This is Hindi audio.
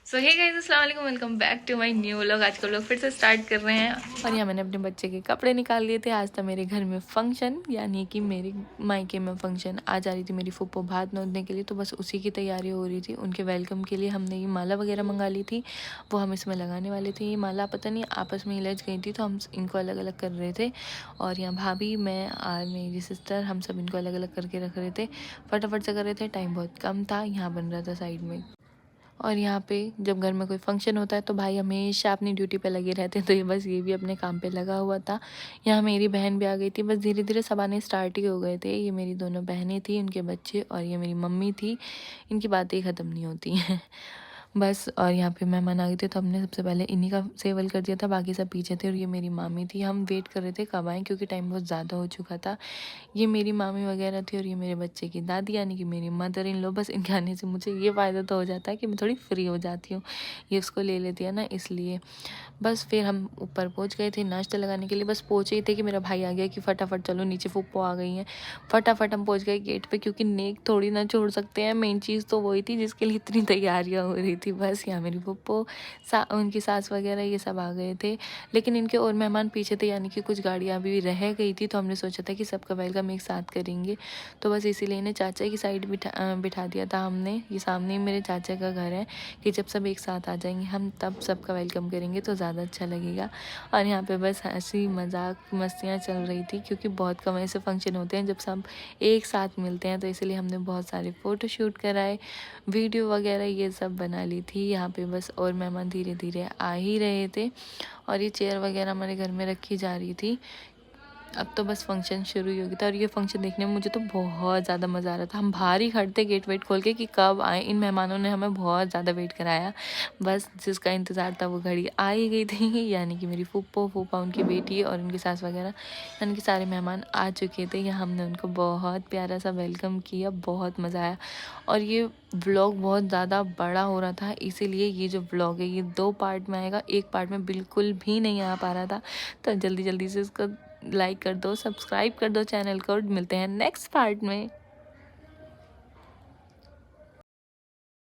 सो हे गाइस, अस्सलाम वालेकुम, welcome back to my new vlog. आज का व्लॉग फिर से स्टार्ट कर रहे हैं और यहाँ मैंने अपने बच्चे के कपड़े निकाल लिए थे। आज था मेरे घर में फंक्शन, यानी कि मेरे मायके में फंक्शन। आज आ रही थी मेरी फूफो भात नोचने के लिए, तो बस उसी की तैयारी हो रही थी। उनके वेलकम के लिए हमने ये माला वगैरह मंगा ली थी, वो हम इसमें लगाने वाले थे। ये माला पता नहीं आपस में हिलज गई थी, तो हम इनको अलग अलग कर रहे थे। और यहाँ भाभी, मैं और मेरी सिस्टर, हम सब इनको अलग अलग करके रख रहे थे। फटाफट से कर रहे थे, टाइम बहुत कम था। यहाँ बन रहा था साइड में। और यहाँ पे जब घर में कोई फंक्शन होता है तो भाई हमेशा अपनी ड्यूटी पे लगे रहते हैं, तो ये बस ये भी अपने काम पे लगा हुआ था। यहाँ मेरी बहन भी आ गई थी। बस धीरे धीरे सब आने स्टार्ट ही हो गए थे। ये मेरी दोनों बहनें थी, उनके बच्चे, और ये मेरी मम्मी थी। इनकी बातें ही ख़त्म नहीं होती हैं। बस, और यहाँ पे मेहमान आ गए थे, तो हमने सबसे पहले इन्हीं का सेवल कर दिया था, बाकी सब पीछे थे। और ये मेरी मामी थी। हम वेट कर रहे थे कब आएँ, क्योंकि टाइम बहुत ज़्यादा हो चुका था। ये मेरी मामी वगैरह थी, और ये मेरे बच्चे की दादी, यानी कि मेरी मदर इन लो। बस इनके आने से मुझे ये फ़ायदा तो हो जाता है कि मैं थोड़ी फ्री हो जाती हूँ। ये उसको ले लेती है ना, इसलिए। बस फिर हम ऊपर पहुँच गए थे नाश्ता लगाने के लिए। बस पहुँचे ही थे कि मेरा भाई आ गया कि फटाफट चलो नीचे, फूफो आ गई हैं। फटाफट हम पहुँच गए गेट पे, क्योंकि नेक थोड़ी ना छोड़ सकते हैं। मेन चीज़ तो वही थी जिसके लिए इतनी तैयारियाँ हो रही थी। बस यहाँ मेरी फूफो, उनकी सास वगैरह ये सब आ गए थे। लेकिन इनके और मेहमान पीछे थे, यानी कि कुछ गाड़ियाँ भी रह गई थी, तो हमने सोचा था कि सबका वेलकम एक साथ करेंगे। तो बस इसीलिए इन्हें चाचा की साइड बिठा दिया था हमने। ये सामने ही मेरे चाचा का घर है, कि जब सब एक साथ आ जाएंगे हम तब सबका वेलकम करेंगे तो ज़्यादा अच्छा लगेगा। और यहाँ पे बस हंसी मजाक मस्तियाँ चल रही थी, क्योंकि बहुत कम ऐसे फंक्शन होते हैं जब सब एक साथ मिलते हैं। तो इसलिए हमने बहुत सारे फ़ोटो शूट कराए, वीडियो वगैरह ये सब बना ली थी। यहाँ पे बस और मेहमान धीरे धीरे आ ही रहे थे। और ये चेयर वगैरह हमारे घर में रखी जा रही थी। अब तो बस फंक्शन शुरू ही हो गया था। और ये फंक्शन देखने में मुझे तो बहुत ज़्यादा मज़ा आ रहा था। हम बाहर ही खड़े थे गेट वेट खोल के कि कब आए। इन मेहमानों ने हमें बहुत ज़्यादा वेट कराया। बस जिसका इंतज़ार था वो घड़ी आ ही गई थी, यानी कि मेरी फूफा, उनकी बेटी और उनकी सास वगैरह, यानी कि सारे मेहमान आ चुके थे। यहाँ हमने उनको बहुत प्यारा सा वेलकम किया, बहुत मज़ा आया। और ये व्लॉग बहुत ज़्यादा बड़ा हो रहा था, इसीलिए ये जो व्लॉग है ये 2 पार्ट में आएगा। एक पार्ट में बिल्कुल भी नहीं आ पा रहा था, तो जल्दी जल्दी से इसको लाइक कर दो, सब्सक्राइब कर दो चैनल को। मिलते हैं नेक्स्ट पार्ट में।